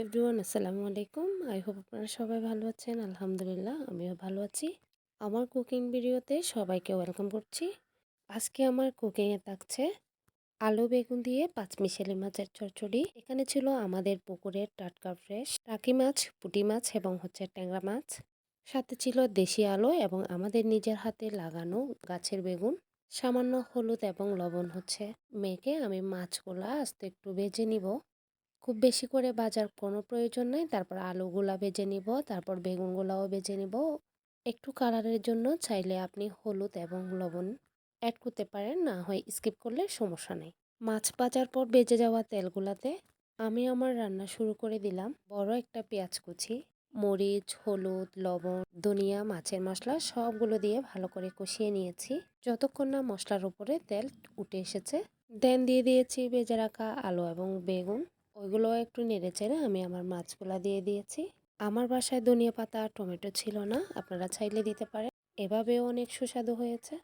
Everyone আসসালামু আলাইকুম। I hope আপনারা সবাই ভালো আছেন। আলহামদুলিল্লাহ আমিও ভালো আছি। আমার কুকিং ভিডিওতে সবাইকে ওয়েলকাম করছি। আজকে আমার কুকিংয়ে থাকছে আলু বেগুন দিয়ে পাঁচমিশালি মাছের চচ্চড়ি। এখানে ছিল আমাদের পুকুরের টাটকা ফ্রেশ টাকি মাছ, পুঁটি মাছ এবং ট্যাংরা মাছ। সাথে ছিল দেশি আলু এবং আমাদের নিজের হাতে লাগানো গাছের বেগুন। সামান্য হলুদ এবং লবণ মেখে আমি মাছগুলা আস্তে একটু ভেজে নিব। খুব বেশি করে ভাজার কোনো প্রয়োজন নাই। তারপর আলুগুলা ভেজে নিব, তারপর বেগুনগুলাও ভেজে নিব। একটু কালারের জন্য চাইলে আপনি হলুদ এবং লবণ অ্যাড করতে পারেন, না হয় স্কিপ করলে সমস্যা নেই। মাছ ভাজার পর বেজে যাওয়া তেলগুলাতে আমি আমার রান্না শুরু করে দিলাম। বড় একটা পেঁয়াজ কুচি, মরিচ, হলুদ, লবণ, ধনিয়া, মাছের মশলা সবগুলো দিয়ে ভালো করে কষিয়ে নিয়েছি যতক্ষণ না মশলার উপরে তেল উঠে এসেছে। দেন দিয়ে দিয়েছি ভেজে রাখা আলু এবং বেগুন। ওইগুলো একটু নেড়ে চেড়ে আমি আমার মাছগুলা দিয়ে দিয়েছি। আমার বাসায় ধনিয়া পাতা আর টমেটো ছিল না, আপনারা চাইলে দিতে পারেন, এভাবেও অনেক সুস্বাদু হয়েছে।